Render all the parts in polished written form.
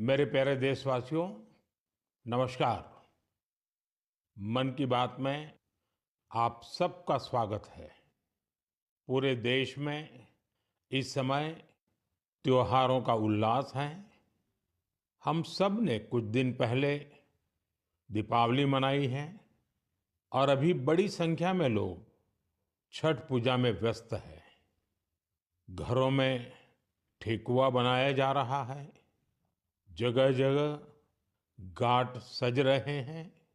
मेरे प्यारे देशवासियों, नमस्कार। मन की बात में आप सबका स्वागत है। पूरे देश में इस समय त्योहारों का उल्लास है। हम सब ने कुछ दिन पहले दीपावली मनाई है और अभी बड़ी संख्या में लोग छठ पूजा में व्यस्त हैं। घरों में ठेकुआ बनाया जा रहा है। जगह-जगह घाट सज रहे हैं।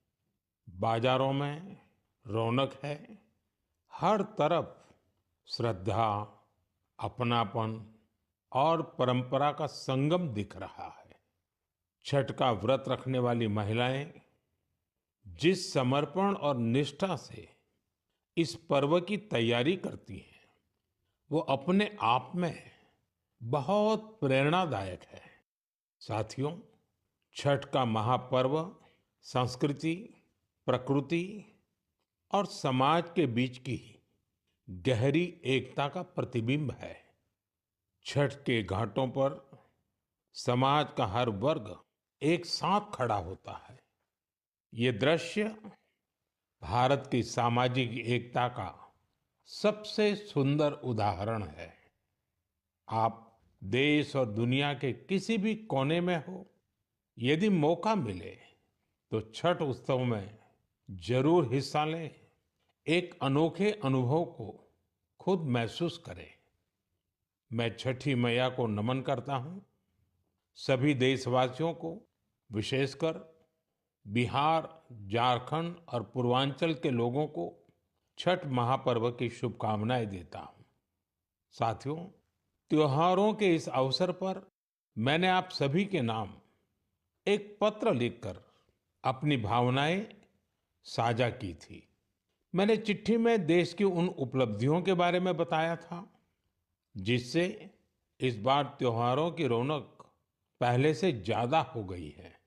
बाजारों में रौनक है। हर तरफ श्रद्धा, अपनापन और परंपरा का संगम दिख रहा है। छठ का व्रत रखने वाली महिलाएं जिस समर्पण और निष्ठा से इस पर्व की तैयारी करती हैं, वो अपने आप में बहुत प्रेरणादायक है। साथियों, छठ का महापर्व संस्कृति, प्रकृति और समाज के बीच की गहरी एकता का प्रतिबिंब है। छठ के घाटों पर समाज का हर वर्ग एक साथ खड़ा होता है। ये दृश्य भारत की सामाजिक एकता का सबसे सुंदर उदाहरण है। आप देश और दुनिया के किसी भी कोने में हो, यदि मौका मिले तो छठ उत्सव में जरूर हिस्सा लें। एक अनोखे अनुभव को खुद महसूस करें। मैं छठी मैया को नमन करता हूँ। सभी देशवासियों को, विशेषकर बिहार, झारखंड और पूर्वांचल के लोगों को छठ महापर्व की शुभकामनाएं देता हूँ। साथियों, त्योहारों के इस अवसर पर मैंने आप सभी के नाम एक पत्र लिखकर अपनी भावनाएं साझा की थी। मैंने चिट्ठी में देश की उन उपलब्धियों के बारे में बताया था जिससे इस बार त्योहारों की रौनक पहले से ज्यादा हो गई है।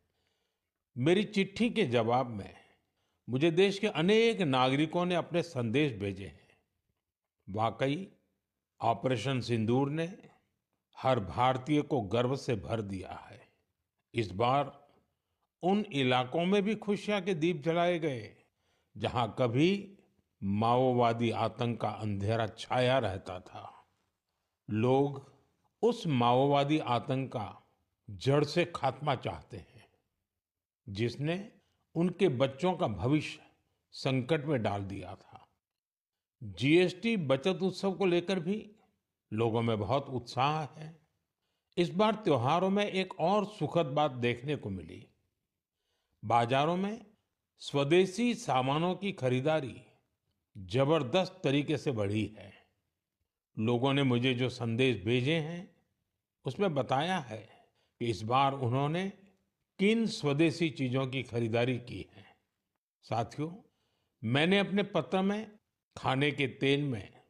मेरी चिट्ठी के जवाब में मुझे देश के अनेक नागरिकों ने अपने संदेश भेजे हैं। वाकई ऑपरेशन सिंदूर ने हर भारतीय को गर्व से भर दिया है। इस बार उन इलाकों में भी खुशियां के दीप जलाए गए जहां कभी माओवादी आतंक का अंधेरा छाया रहता था। लोग उस माओवादी आतंक का जड़ से खात्मा चाहते हैं जिसने उनके बच्चों का भविष्य संकट में डाल दिया था। जीएसटी बचत उत्सव को लेकर भी लोगों में बहुत उत्साह है। इस बार त्योहारों में एक और सुखद बात देखने को मिली। बाजारों में स्वदेशी सामानों की खरीदारी जबरदस्त तरीके से बढ़ी है। लोगों ने मुझे जो संदेश भेजे हैं उसमें बताया है कि इस बार उन्होंने किन स्वदेशी चीजों की खरीदारी की है। साथियों, मैंने अपने पत्र में खाने के तेल में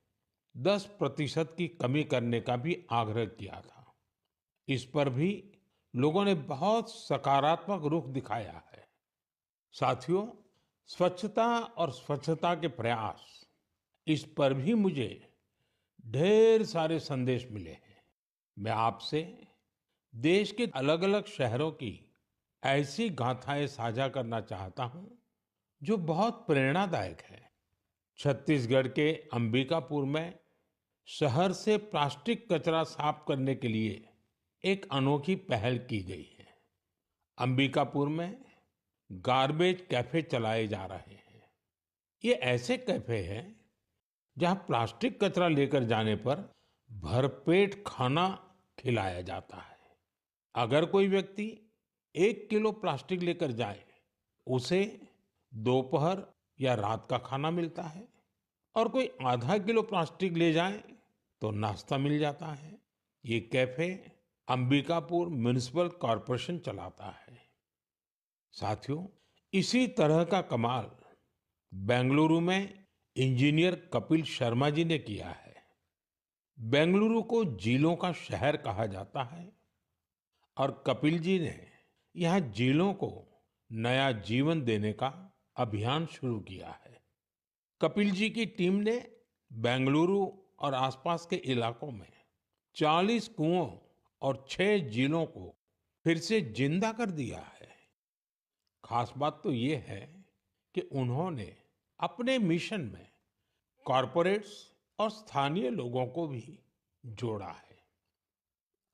10% की कमी करने का भी आग्रह किया था। इस पर भी लोगों ने बहुत सकारात्मक रुख दिखाया है। साथियों, स्वच्छता और स्वच्छता के प्रयास, इस पर भी मुझे ढेर सारे संदेश मिले हैं। मैं आपसे देश के अलग-अलग शहरों की ऐसी गाथाएं साझा करना चाहता हूं जो बहुत प्रेरणादायक है। छत्तीसगढ़ के अंबिकापुर में शहर से प्लास्टिक कचरा साफ करने के लिए एक अनोखी पहल की गई है। अंबिकापुर में गार्बेज कैफे चलाए जा रहे हैं। ये ऐसे कैफे हैं जहां प्लास्टिक कचरा लेकर जाने पर भरपेट खाना खिलाया जाता है। अगर कोई व्यक्ति 1 किलो प्लास्टिक लेकर जाए, उसे दोपहर या रात का खाना मिलता है और कोई आधा किलो प्लास्टिक ले जाए तो नाश्ता मिल जाता है। ये कैफे अंबिकापुर म्युनिसिपल कॉरपोरेशन चलाता है। साथियों, इसी तरह का कमाल बेंगलुरु में इंजीनियर कपिल शर्मा जी ने किया है। बेंगलुरु को झीलों का शहर कहा जाता है और कपिल जी ने यहाँ झीलों को नया जीवन देने का अभियान शुरू किया है। कपिल जी की टीम ने बेंगलुरु और आसपास के इलाकों में 40 कुओं और 6 झीलों को फिर से जिंदा कर दिया है। खास बात तो ये है कि उन्होंने अपने मिशन में कॉरपोरेट्स और स्थानीय लोगों को भी जोड़ा है।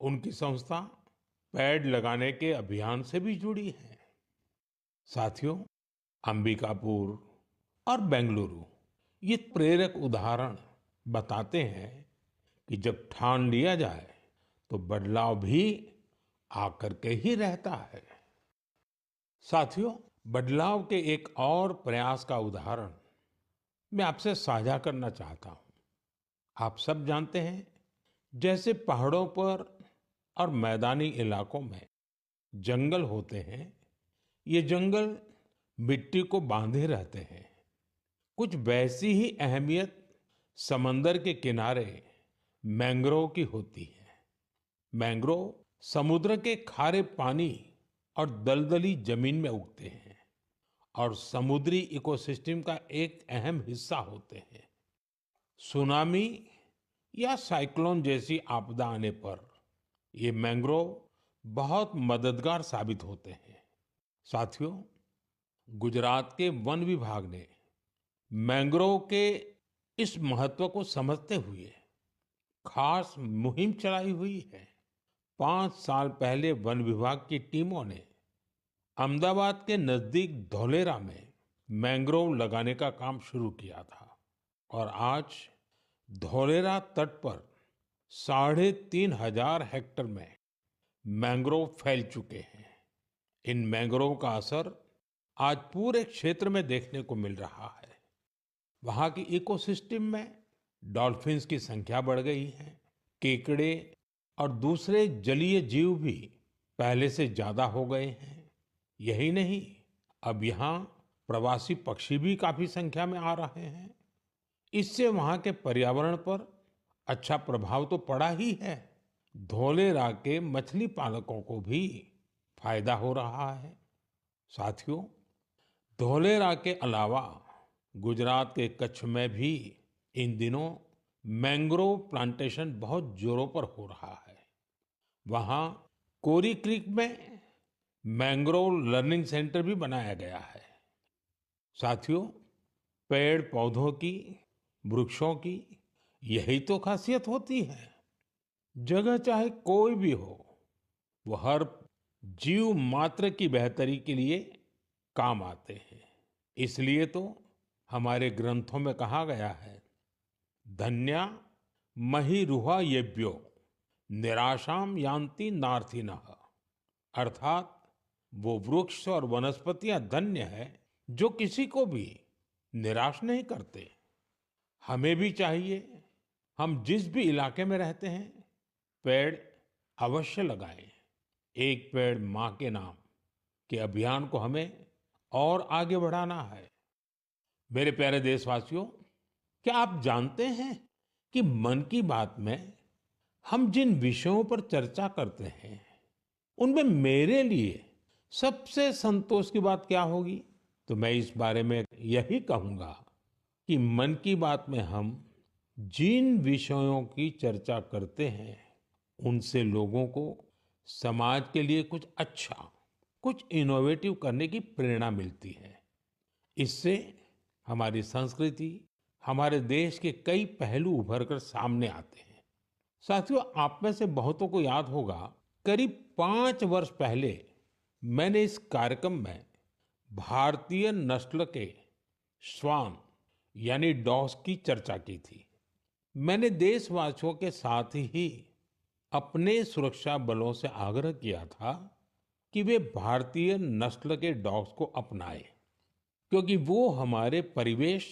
उनकी संस्था पेड़ लगाने के अभियान से भी जुड़ी है। साथियों, अंबिकापुर और बेंगलुरु ये प्रेरक उदाहरण बताते हैं कि जब ठान लिया जाए तो बदलाव भी आकर के ही रहता है। साथियों, बदलाव के एक और प्रयास का उदाहरण मैं आपसे साझा करना चाहता हूं। आप सब जानते हैं, जैसे पहाड़ों पर और मैदानी इलाकों में जंगल होते हैं, ये जंगल मिट्टी को बांधे रहते हैं। कुछ वैसी ही अहमियत समंदर के किनारे मैंग्रोव की होती है। मैंग्रोव समुद्र के खारे पानी और दलदली जमीन में उगते हैं और समुद्री इकोसिस्टम का एक अहम हिस्सा होते हैं। सुनामी या साइक्लोन जैसी आपदा आने पर ये मैंग्रोव बहुत मददगार साबित होते हैं। साथियों, गुजरात के वन विभाग ने मैंग्रोव के इस महत्व को समझते हुए खास मुहिम चलाई हुई है। 5 साल पहले वन विभाग की टीमों ने अहमदाबाद के नजदीक धौलेरा में मैंग्रोव लगाने का काम शुरू किया था और आज धौलेरा तट पर 3,500 हेक्टेयर में मैंग्रोव फैल चुके हैं। इन मैंग्रोव का असर आज पूरे क्षेत्र में देखने को मिल रहा है। वहां की इकोसिस्टम में डॉल्फिन्स की संख्या बढ़ गई है। केकड़े और दूसरे जलीय जीव भी पहले से ज्यादा हो गए हैं। यही नहीं, अब यहाँ प्रवासी पक्षी भी काफी संख्या में आ रहे हैं। इससे वहां के पर्यावरण पर अच्छा प्रभाव तो पड़ा ही है, धौलेरा के मछली पालकों को भी फायदा हो रहा है। साथियों, धौलेरा के अलावा गुजरात के कच्छ में भी इन दिनों मैंग्रोव प्लांटेशन बहुत जोरों पर हो रहा है। वहां कोरी क्रीक में मैंग्रोव लर्निंग सेंटर भी बनाया गया है। साथियों, पेड़ पौधों की, वृक्षों की यही तो खासियत होती है। जगह चाहे कोई भी हो, वो हर जीव मात्र की बेहतरी के लिए काम आते हैं। इसलिए तो हमारे ग्रंथों में कहा गया है, धन्या महिरुहा येभ्यो निराशाम यान्ति नार्थिनः। अर्थात वो वृक्ष और वनस्पतियां धन्य है जो किसी को भी निराश नहीं करते। हमें भी चाहिए, हम जिस भी इलाके में रहते हैं, पेड़ अवश्य लगाएं। एक पेड़ मां के नाम के अभियान को हमें और आगे बढ़ाना है। मेरे प्यारे देशवासियों, क्या आप जानते हैं कि मन की बात में हम जिन विषयों पर चर्चा करते हैं, उनमें मेरे लिए सबसे संतोष की बात क्या होगी? तो मैं इस बारे में यही कहूंगा कि मन की बात में हम जिन विषयों की चर्चा करते हैं, उनसे लोगों को समाज के लिए कुछ अच्छा, कुछ इनोवेटिव करने की प्रेरणा मिलती है। इससे हमारी संस्कृति, हमारे देश के कई पहलू उभर कर सामने आते हैं। साथियों, आप में से बहुतों को याद होगा, करीब 5 वर्ष पहले मैंने इस कार्यक्रम में भारतीय नस्ल के श्वान यानी डॉग्स की चर्चा की थी। मैंने देशवासियों के साथ ही अपने सुरक्षा बलों से आग्रह किया था कि वे भारतीय नस्ल के डॉग्स को अपनाएं, क्योंकि वो हमारे परिवेश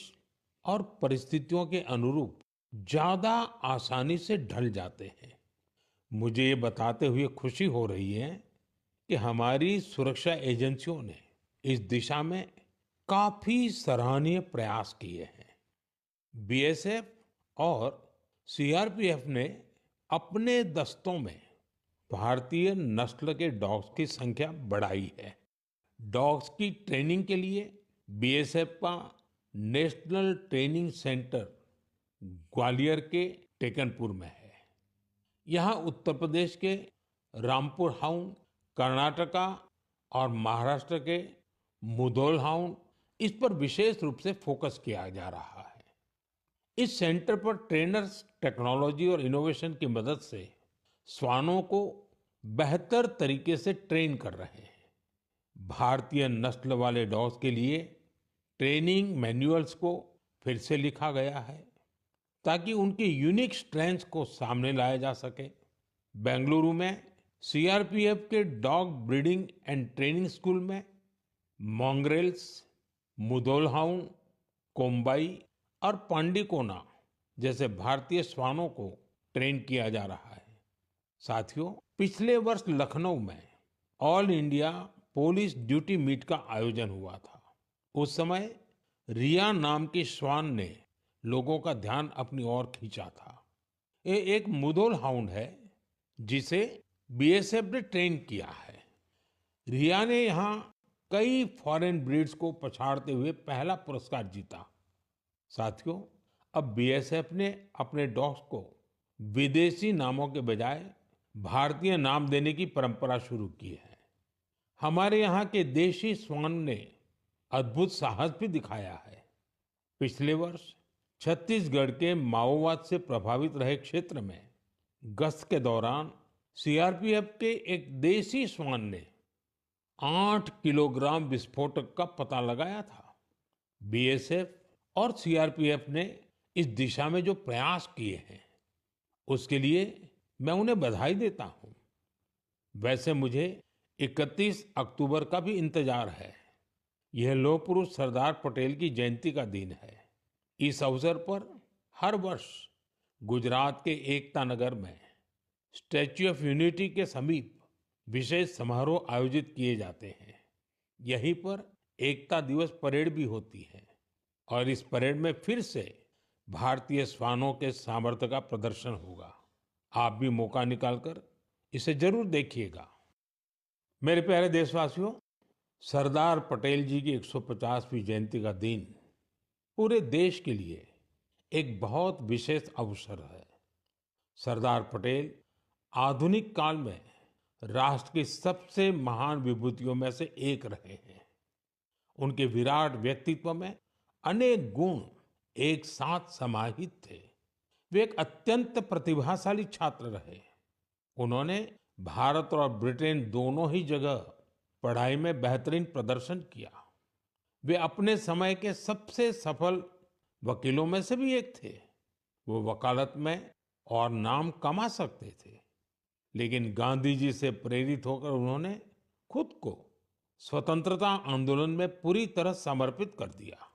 और परिस्थितियों के अनुरूप ज्यादा आसानी से ढल जाते हैं। मुझे ये बताते हुए खुशी हो रही है कि हमारी सुरक्षा एजेंसियों ने इस दिशा में काफी सराहनीय प्रयास किए हैं। बीएसएफ और सीआरपीएफ ने अपने दस्तों में भारतीय नस्ल के डॉग्स की संख्या बढ़ाई है। डॉग्स की ट्रेनिंग के लिए बीएसएफ का नेशनल ट्रेनिंग सेंटर ग्वालियर के टेकनपुर में है। यहाँ उत्तर प्रदेश के रामपुर हाउंड कर्नाटका और महाराष्ट्र के मुधोल हाउंड, इस पर विशेष रूप से फोकस किया जा रहा है। इस सेंटर पर ट्रेनर्स टेक्नोलॉजी और इनोवेशन की मदद से श्वानों को बेहतर तरीके से ट्रेन कर रहे हैं। भारतीय नस्ल वाले डॉग्स के लिए ट्रेनिंग मैनुअल्स को फिर से लिखा गया है ताकि उनके यूनिक स्ट्रेंथ्स को सामने लाया जा सके। बेंगलुरु में सीआरपीएफ के dog breeding and training school में मॉन्ग्रेल्स, मुधोल हाउंड, कोम्बाई और पांडिकोना जैसे भारतीय श्वानों को ट्रेन किया जा रहा है। साथियों, पिछले वर्ष लखनऊ में all India police duty meet का आयोजन हुआ था। उस समय रिया नाम की श्वान ने लोगों का ध्यान अपनी ओर खींचा था। ये एक मुधोल हाउंड है जिसे बीएसएफ ने ट्रेन किया है। रिया ने यहाँ कई फॉरेन ब्रीड्स को पछाड़ते हुए पहला पुरस्कार जीता। साथियों, अब बीएसएफ ने अपने डॉग्स को विदेशी नामों के बजाय भारतीय नाम देने की परंपरा शुरू की है। हमारे यहाँ के देशी श्वान ने अद्भुत साहस भी दिखाया है। पिछले वर्ष छत्तीसगढ़ के माओवाद से प्रभावित रहे क्षेत्र में गश्त के दौरान सीआरपीएफ के एक देसी श्वान ने 8 किलोग्राम विस्फोटक का पता लगाया था। बीएसएफ और सीआरपीएफ ने इस दिशा में जो प्रयास किए हैं उसके लिए मैं उन्हें बधाई देता हूं। वैसे मुझे 31 अक्टूबर का भी इंतजार है। यह लौह पुरुष सरदार पटेल की जयंती का दिन है। इस अवसर पर हर वर्ष गुजरात के एकता नगर में स्टैच्यू ऑफ यूनिटी के समीप विशेष समारोह आयोजित किए जाते हैं। यहीं पर एकता दिवस परेड भी होती है और इस परेड में फिर से भारतीय श्वानों के सामर्थ्य का प्रदर्शन होगा। आप भी मौका निकालकर इसे जरूर देखिएगा। मेरे प्यारे देशवासियों, सरदार पटेल जी की 150वीं जयंती का दिन पूरे देश के लिए एक बहुत विशेष अवसर है। सरदार पटेल आधुनिक काल में राष्ट्र की सबसे महान विभूतियों में से एक रहे हैं। उनके विराट व्यक्तित्व में अनेक गुण एक साथ समाहित थे। वे एक अत्यंत प्रतिभाशाली छात्र रहे। उन्होंने भारत और ब्रिटेन दोनों ही जगह पढ़ाई में बेहतरीन प्रदर्शन किया। वे अपने समय के सबसे सफल वकीलों में से भी एक थे। वो वकालत में और नाम कमा सकते थे, लेकिन गांधी जी से प्रेरित होकर उन्होंने खुद को स्वतंत्रता आंदोलन में पूरी तरह समर्पित कर दिया।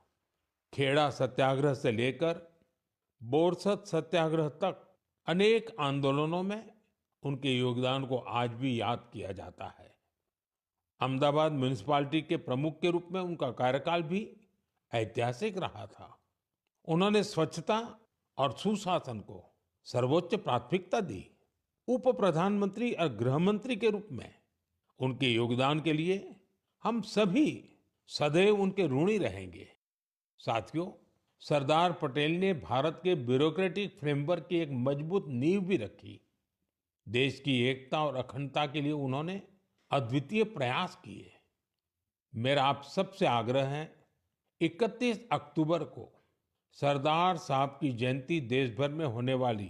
खेड़ा सत्याग्रह से लेकर बोरसद सत्याग्रह तक अनेक आंदोलनों में उनके योगदान को आज भी याद किया जाता है। अहमदाबाद म्युनिसिपैलिटी के प्रमुख के रूप में उनका कार्यकाल भी ऐतिहासिक रहा था। उन्होंने स्वच्छता और सुशासन को सर्वोच्च प्राथमिकता दी। उप प्रधानमंत्री और गृह मंत्री के रूप में उनके योगदान के लिए हम सभी सदैव उनके ऋणी रहेंगे। साथियों, सरदार पटेल ने भारत के ब्यूरोक्रेटिक फ्रेमवर्क की एक मजबूत नींव भी रखी। देश की एकता और अखंडता के लिए उन्होंने अद्वितीय प्रयास किए। मेरा आप सबसे आग्रह है, 31 अक्टूबर को सरदार साहब की जयंती देश भर में होने वाली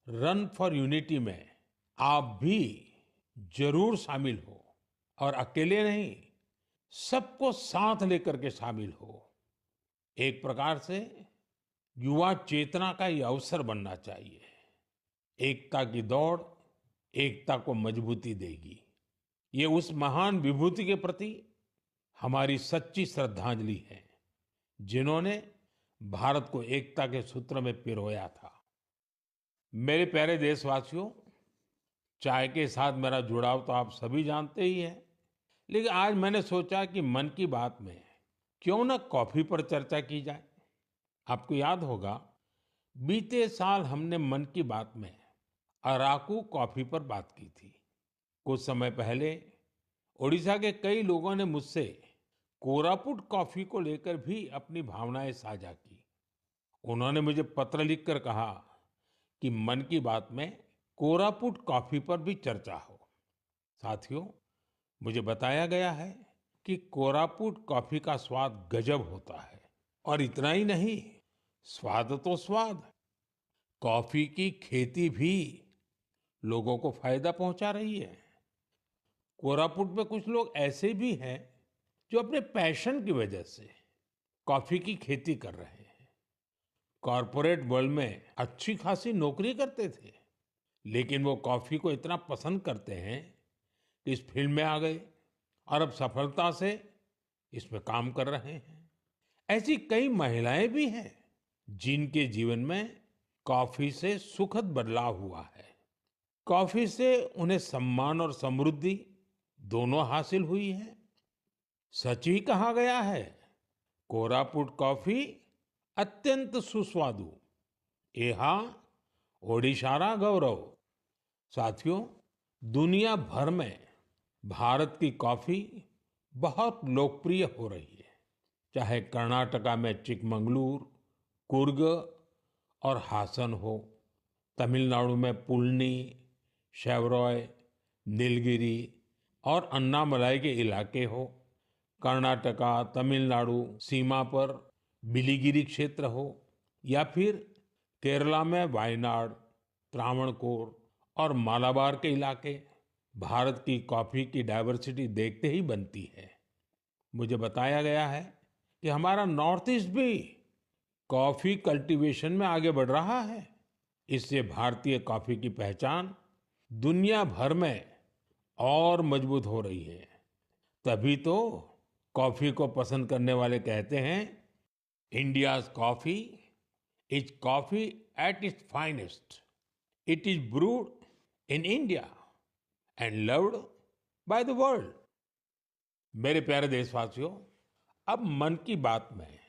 रन फॉर यूनिटी में आप भी जरूर शामिल हो और अकेले नहीं, सबको साथ लेकर के शामिल हो। एक प्रकार से युवा चेतना का ये अवसर बनना चाहिए। एकता की दौड़ एकता को मजबूती देगी। ये उस महान विभूति के प्रति हमारी सच्ची श्रद्धांजलि है जिन्होंने भारत को एकता के सूत्र में पिरोया था। मेरे प्यारे देशवासियों, चाय के साथ मेरा जुड़ाव तो आप सभी जानते ही हैं, लेकिन आज मैंने सोचा कि मन की बात में क्यों ना कॉफी पर चर्चा की जाए। आपको याद होगा, बीते साल हमने मन की बात में अराकू कॉफी पर बात की थी। कुछ समय पहले ओडिशा के कई लोगों ने मुझसे कोरापुट कॉफी को लेकर भी अपनी भावनाएं साझा की। उन्होंने मुझे पत्र लिखकर कहा कि मन की बात में कोरापुट कॉफी पर भी चर्चा हो। साथियों, मुझे बताया गया है कि कोरापुट कॉफी का स्वाद गजब होता है। और इतना ही नहीं, स्वाद तो स्वाद, कॉफी की खेती भी लोगों को फायदा पहुंचा रही है। कोरापुट में कुछ लोग ऐसे भी हैं जो अपने पैशन की वजह से कॉफी की खेती कर रहे हैं। कॉरपोरेट वर्ल्ड में अच्छी खासी नौकरी करते थे, लेकिन वो कॉफी को इतना पसंद करते हैं कि इस फील्ड में आ गए और अब सफलता से इसमें काम कर रहे हैं। ऐसी कई महिलाएं भी हैं जिनके जीवन में कॉफी से सुखद बदलाव हुआ है। कॉफी से उन्हें सम्मान और समृद्धि दोनों हासिल हुई है। सच ही कहा गया है, कोरापुट कॉफी अत्यंत सुस्वादु, एहा ओडिशारा गौरव। साथियों, दुनिया भर में भारत की कॉफी बहुत लोकप्रिय हो रही है। चाहे कर्नाटका में चिकमंगलूर, कुर्ग और हासन हो, तमिलनाडु में पुल्नी, शेवरॉय, नीलगिरी और अन्नामलाई के इलाके हो, कर्नाटका तमिलनाडु सीमा पर बिलिगिरी क्षेत्र हो, या फिर केरला में वायनाड, त्रावणकोर और मालाबार के इलाके, भारत की कॉफी की डाइवर्सिटी देखते ही बनती है। मुझे बताया गया है कि हमारा नॉर्थ ईस्ट भी कॉफी कल्टीवेशन में आगे बढ़ रहा है। इससे भारतीय कॉफी की पहचान दुनिया भर में और मजबूत हो रही है। तभी तो कॉफी को पसंद करने वाले कहते हैं, India's coffee is coffee at its finest. It is brood in India and loved by the world. मेरे प्यारे देशवासियों, अब मन की बात में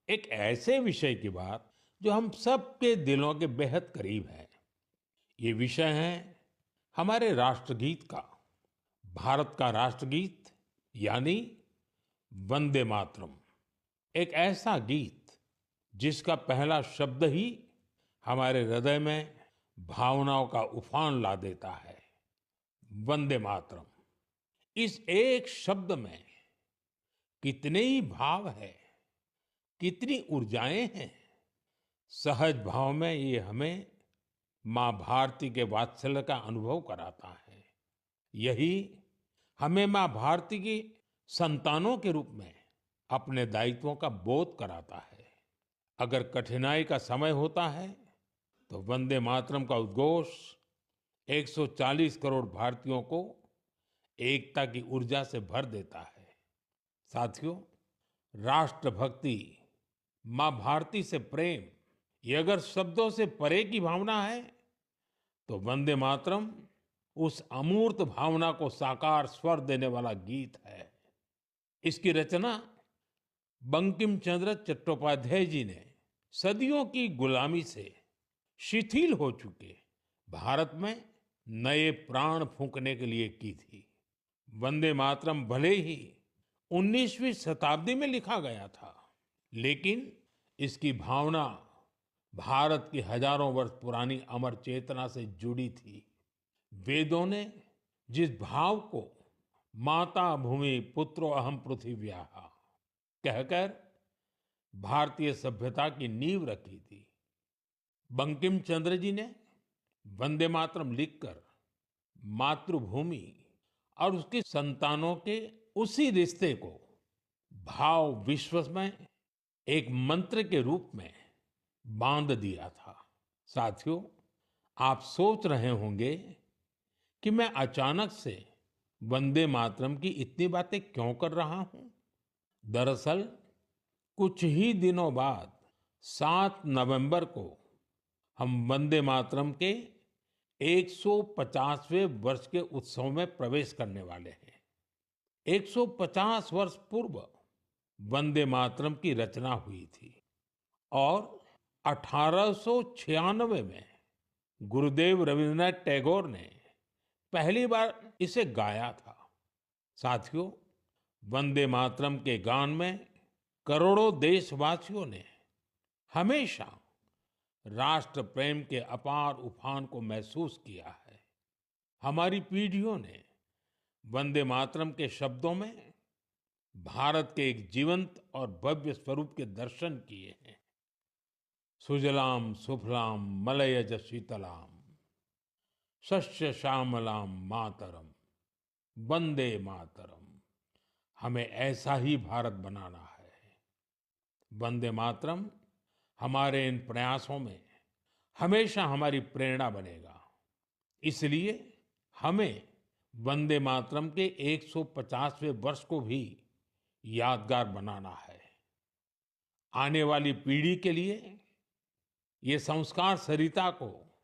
एक ऐसे विषय की बात जो हम सबके दिलों के बेहद करीब है। ये विषय है हमारे राष्ट्रगीत का। भारत का राष्ट्रगीत यानी वंदे मातरम। एक ऐसा गीत जिसका पहला शब्द ही हमारे हृदय में भावनाओं का उफान ला देता है। वंदे मातरम, इस एक शब्द में कितने ही भाव है, कितनी ऊर्जाएं हैं। सहज भाव में ये हमें माँ भारती के वात्सल्य का अनुभव कराता है। यही हमें माँ भारती की संतानों के रूप में अपने दायित्वों का बोध कराता है। अगर कठिनाई का समय होता है तो वंदे मातरम का उद्घोष 140 करोड़ भारतीयों को एकता की ऊर्जा से भर देता है। साथियों, राष्ट्रभक्ति, माँ भारती से प्रेम, ये अगर शब्दों से परे की भावना है तो वंदे मातरम उस अमूर्त भावना को साकार स्वर देने वाला गीत है। इसकी रचना बंकिम चंद्र चट्टोपाध्याय जी ने सदियों की गुलामी से शिथिल हो चुके भारत में नए प्राण फूंकने के लिए की थी। वंदे मातरम भले ही 19वीं शताब्दी में लिखा गया था, लेकिन इसकी भावना भारत की हजारों वर्ष पुरानी अमर चेतना से जुड़ी थी। वेदों ने जिस भाव को माता भूमि पुत्रो अहम पृथिव्याः कहकर भारतीय सभ्यता की नींव रखी थी, बंकिम चंद्र जी ने वंदे मातरम लिखकर मातृभूमि और उसकी संतानों के उसी रिश्ते को भाव विश्व में एक मंत्र के रूप में बांध दिया था। साथियों, आप सोच रहे होंगे कि मैं अचानक से वंदे मातरम की इतनी बातें क्यों कर रहा हूं। दरअसल कुछ ही दिनों बाद 7 नवंबर को हम वंदे मातरम के 150वें वर्ष के उत्सव में प्रवेश करने वाले हैं। 150 वर्ष पूर्व वंदे मातरम की रचना हुई थी और 1896 में गुरुदेव रविंद्रनाथ टैगोर ने पहली बार इसे गाया था। साथियों, वंदे मातरम के गान में करोड़ों देशवासियों ने हमेशा राष्ट्र प्रेम के अपार उफान को महसूस किया है। हमारी पीढ़ियों ने वंदे मातरम के शब्दों में भारत के एक जीवंत और भव्य स्वरूप के दर्शन किए हैं। सुजलाम सुफलाम मलयज शीतलाम शस्य श्यामलाम मातरम वंदे मातरम। हमें ऐसा ही भारत बनाना है। वंदे मातरम हमारे इन प्रयासों में हमेशा हमारी प्रेरणा बनेगा। इसलिए हमें वंदे मातरम के 150वें वर्ष को भी यादगार बनाना है। आने वाली पीढ़ी के लिए ये संस्कार सरिता को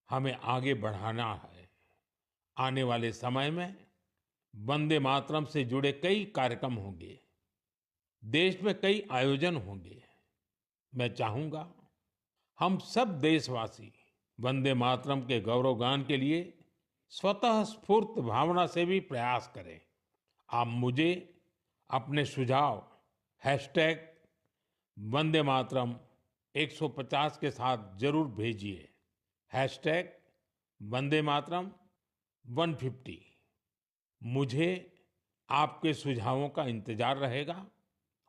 हमें आगे बढ़ाना है। आने वाले समय में वंदे मातरम से जुड़े कई कार्यक्रम होंगे, देश में कई आयोजन होंगे। मैं चाहूंगा हम सब देशवासी वंदे मातरम के गौरवगान के लिए स्वतः स्फूर्त भावना से भी प्रयास करें। आप मुझे अपने सुझाव हैशटैग वंदे मातरम 150 के साथ जरूर भेजिए। हैशटैग वंदे मातरम 150। मुझे आपके सुझावों का इंतजार रहेगा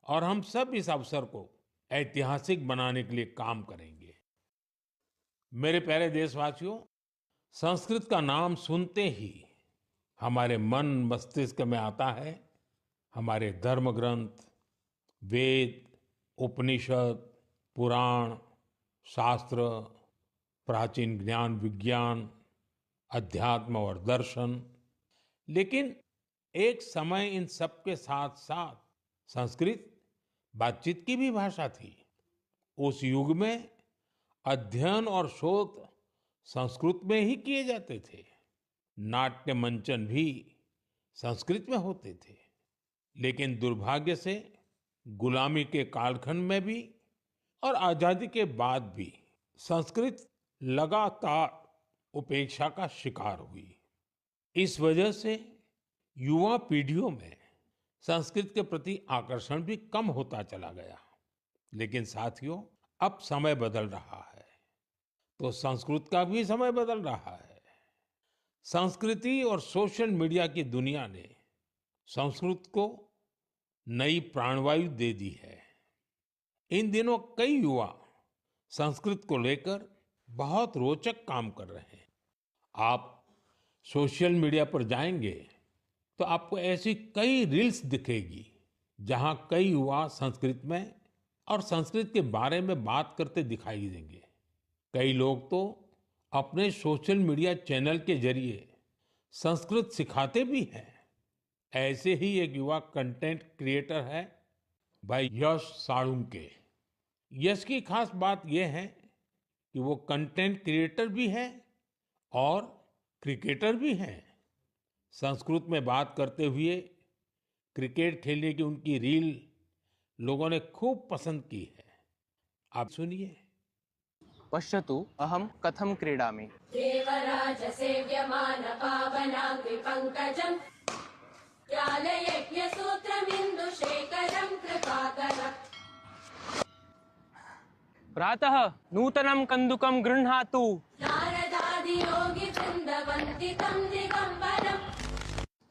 और हम सब इस अवसर को ऐतिहासिक बनाने के लिए काम करेंगे। मेरे प्यारे देशवासियों, संस्कृत का नाम सुनते ही हमारे मन मस्तिष्क में आता है हमारे धर्म ग्रंथ, वेद, उपनिषद, पुराण, शास्त्र, प्राचीन ज्ञान विज्ञान, अध्यात्म और दर्शन। लेकिन एक समय इन सब के साथ साथ संस्कृत बातचीत की भी भाषा थी। उस युग में अध्ययन और शोध संस्कृत में ही किए जाते थे। नाट्य मंचन भी संस्कृत में होते थे। लेकिन दुर्भाग्य से गुलामी के कालखंड में भी और आजादी के बाद भी संस्कृत लगातार उपेक्षा का शिकार हुई। इस वजह से युवा पीढ़ियों में संस्कृत के प्रति आकर्षण भी कम होता चला गया। लेकिन साथियों, अब समय बदल रहा है, तो संस्कृत का भी समय बदल रहा है। संस्कृति और सोशल मीडिया की दुनिया ने संस्कृत को नई प्राणवायु दे दी है। इन दिनों कई युवा संस्कृत को लेकर बहुत रोचक काम कर रहे हैं। आप सोशल मीडिया पर जाएंगे तो आपको ऐसी कई रील्स दिखेगी जहां कई युवा संस्कृत में और संस्कृत के बारे में बात करते दिखाई देंगे। कई लोग तो अपने सोशल मीडिया चैनल के जरिए संस्कृत सिखाते भी हैं। ऐसे ही एक युवा कंटेंट क्रिएटर है भाई यश साळुंके। यश की खास बात यह है कि वो कंटेंट क्रिएटर भी है और क्रिकेटर भी हैं। संस्कृत में बात करते हुए क्रिकेट खेलने की उनकी रील लोगों ने खूब पसंद की है। आप सुनिए। पश्यतु अहं कथं क्रीडामि। देवराजसेव्यमानपावनाङ्घ्रिपङ्कजम् ज्ञानयज्ञसूत्रमिन्दुशेखरं कृपाकरम्। प्रातः नूतनं कन्दुकं गृह्णातु। नारदादियोगिवृन्दवन्दितं दिगम्बरम्।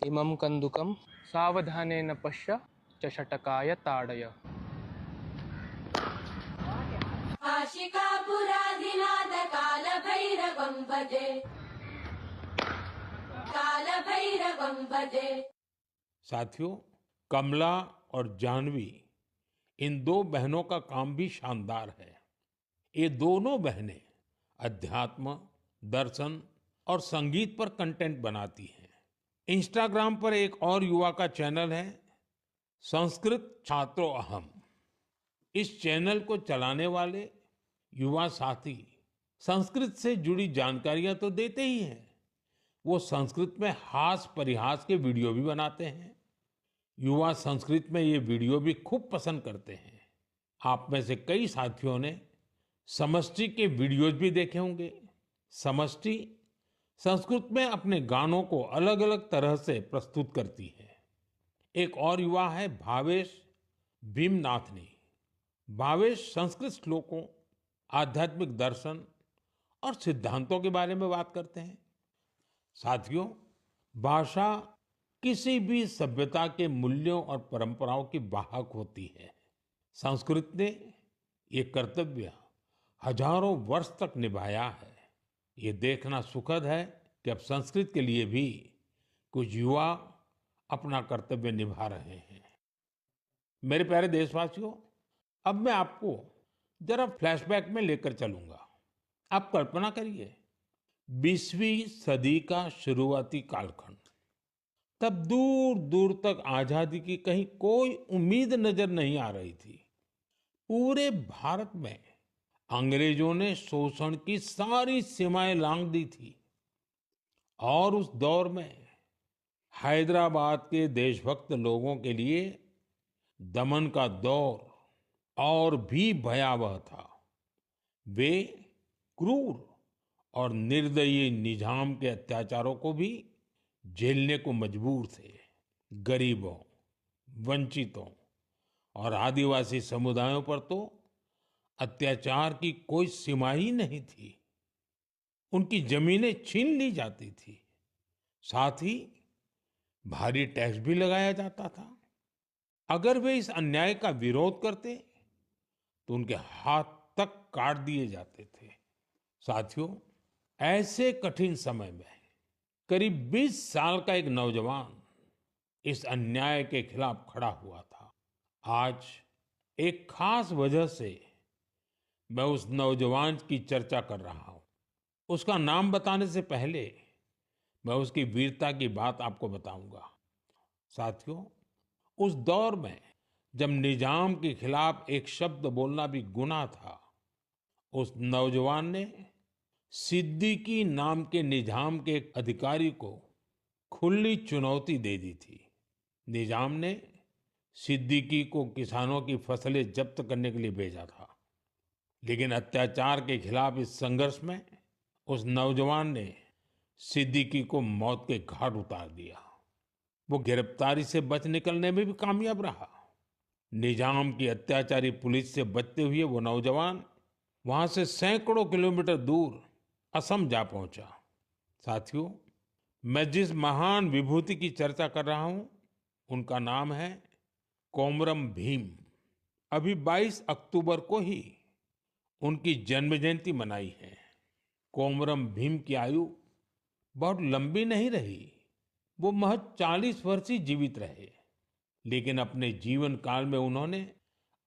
इमं कन्दुकं सावधानेन पश्य चषटकाय ताडय। काशिकापुराधिनाथकालभैरवं भजे, कालभैरवं भजे। साथियों, कमला और जानवी, इन दो बहनों का काम भी शानदार है। ये दोनों बहनें अध्यात्म, दर्शन और संगीत पर कंटेंट बनाती हैं। इंस्टाग्राम पर एक और युवा का चैनल है संस्कृत छात्रो अहम। इस चैनल को चलाने वाले युवा साथी संस्कृत से जुड़ी जानकारियां तो देते ही हैं, वो संस्कृत में हास परिहास के वीडियो भी बनाते हैं। युवा संस्कृत में ये वीडियो भी खूब पसंद करते हैं। आप में से कई साथियों ने समष्टि के वीडियोज भी देखे होंगे। समष्टि संस्कृत में अपने गानों को अलग अलग तरह से प्रस्तुत करती है। एक और युवा है भावेश भीमनाथनी। भावेश संस्कृत श्लोकों, आध्यात्मिक दर्शन और सिद्धांतों के बारे में बात करते हैं। साथियों, भाषा किसी भी सभ्यता के मूल्यों और परंपराओं की वाहक होती है। संस्कृत ने ये कर्तव्य हजारों वर्ष तक निभाया है। ये देखना सुखद है कि अब संस्कृत के लिए भी कुछ युवा अपना कर्तव्य निभा रहे हैं। मेरे प्यारे देशवासियों, अब मैं आपको जरा फ्लैशबैक में लेकर चलूंगा। आप कल्पना करिए, 20वीं सदी का शुरुआती कालखंड। तब दूर दूर तक आजादी की कहीं कोई उम्मीद नजर नहीं आ रही थी। पूरे भारत में अंग्रेजों ने शोषण की सारी सीमाएं लांघ दी थी और उस दौर में हैदराबाद के देशभक्त लोगों के लिए दमन का दौर और भी भयावह था। वे क्रूर और निर्दयी निजाम के अत्याचारों को भी झेलने को मजबूर थे। गरीबों, वंचितों और आदिवासी समुदायों पर तो अत्याचार की कोई सीमा ही नहीं थी। उनकी जमीनें छीन ली जाती थी, साथ ही भारी टैक्स भी लगाया जाता था। अगर वे इस अन्याय का विरोध करते तो उनके हाथ तक काट दिए जाते थे। साथियों, ऐसे कठिन समय में करीब 20 साल का एक नौजवान इस अन्याय के खिलाफ खड़ा हुआ था। आज एक खास वजह से मैं उस नौजवान की चर्चा कर रहा हूं। उसका नाम बताने से पहले मैं उसकी वीरता की बात आपको बताऊंगा। साथियों, उस दौर में जब निजाम के खिलाफ एक शब्द बोलना भी गुनाह था, उस नौजवान ने सिद्दीकी नाम के निजाम के एक अधिकारी को खुली चुनौती दे दी थी। निजाम ने सिद्दीकी को किसानों की फसलें जब्त करने के लिए भेजा था, लेकिन अत्याचार के खिलाफ इस संघर्ष में उस नौजवान ने सिद्दीकी को मौत के घाट उतार दिया। वो गिरफ्तारी से बच निकलने में भी कामयाब रहा। निजाम की अत्याचारी पुलिस से बचते हुए वो नौजवान वहां से सैकड़ों किलोमीटर दूर असम जा पहुंचा। साथियों, मैं जिस महान विभूति की चर्चा कर रहा हूं, उनका नाम है कोमरम भीम। अभी 22 अक्टूबर को ही उनकी जन्म जयंती मनाई है। कोमरम भीम की आयु बहुत लंबी नहीं रही। वो महज 40 वर्ष ही जीवित रहे, लेकिन अपने जीवन काल में उन्होंने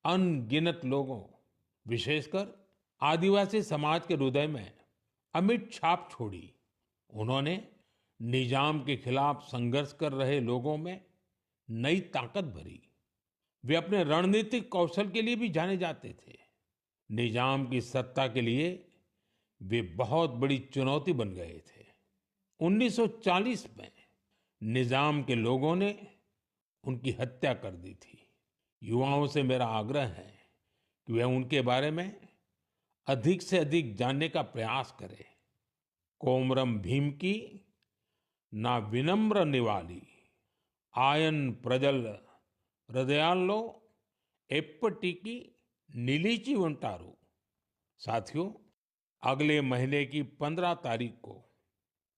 अनगिनत लोगों, विशेषकर आदिवासी समाज के हृदय में अमिट छाप छोड़ी। उन्होंने निजाम के खिलाफ संघर्ष कर रहे लोगों में नई ताकत भरी। वे अपने रणनीतिक कौशल के लिए भी जाने जाते थे। निजाम की सत्ता के लिए वे बहुत बड़ी चुनौती बन गए थे। 1940 में निजाम के लोगों ने उनकी हत्या कर दी थी। युवाओं से मेरा आग्रह है कि वे उनके बारे में अधिक से अधिक जानने का प्रयास करें। कोमरम भीम की ना विनम्र निवाली आयन प्रजल हृदयालो एप्पटिकी नीलीची उंटारू। साथियों, अगले महीने की 15 तारीख को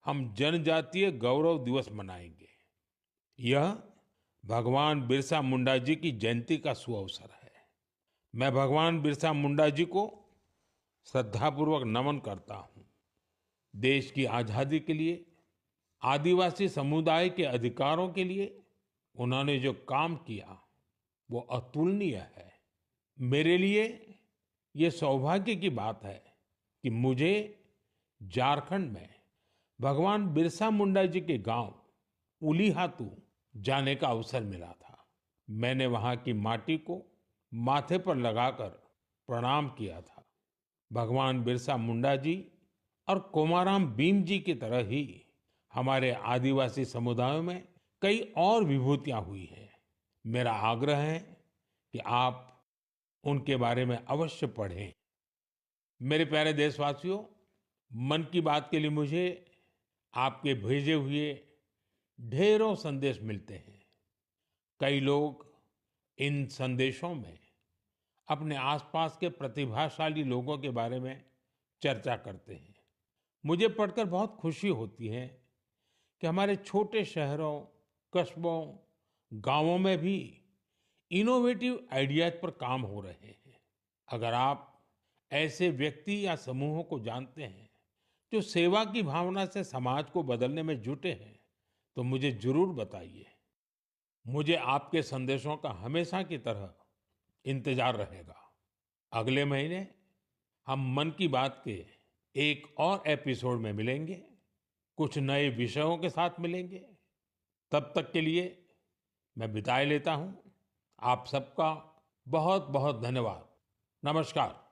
हम जनजातीय गौरव दिवस मनाएंगे। यह भगवान बिरसा मुंडा जी की जयंती का सुअवसर है। मैं भगवान बिरसा मुंडा जी को श्रद्धापूर्वक नमन करता हूं। देश की आजादी के लिए, आदिवासी समुदाय के अधिकारों के लिए उन्होंने जो काम किया वो अतुलनीय है। मेरे लिए ये सौभाग्य की बात है कि मुझे झारखंड में भगवान बिरसा मुंडा जी के गांव उलीहातू जाने का अवसर मिला था। मैंने वहां की माटी को माथे पर लगाकर प्रणाम किया था। भगवान बिरसा मुंडा जी और कोमाराम भीम जी की तरह ही हमारे आदिवासी समुदायों में कई और विभूतियां हुई हैं। मेरा आग्रह है कि आप उनके बारे में अवश्य पढ़ें। मेरे प्यारे देशवासियों, मन की बात के लिए मुझे आपके भेजे हुए ढेरों संदेश मिलते हैं। कई लोग इन संदेशों में अपने आसपास के प्रतिभाशाली लोगों के बारे में चर्चा करते हैं। मुझे पढ़कर बहुत खुशी होती है कि हमारे छोटे शहरों कस्बों, गांवों में भी इनोवेटिव आइडियाज पर काम हो रहे हैं। अगर आप ऐसे व्यक्ति या समूहों को जानते हैं जो सेवा की भावना से समाज को बदलने में जुटे हैं, तो मुझे जरूर बताइए। मुझे आपके संदेशों का हमेशा की तरह इंतजार रहेगा। अगले महीने हम मन की बात के एक और एपिसोड में मिलेंगे, कुछ नए विषयों के साथ मिलेंगे। तब तक के लिए मैं विदाई लेता हूं। आप सबका बहुत बहुत धन्यवाद। नमस्कार।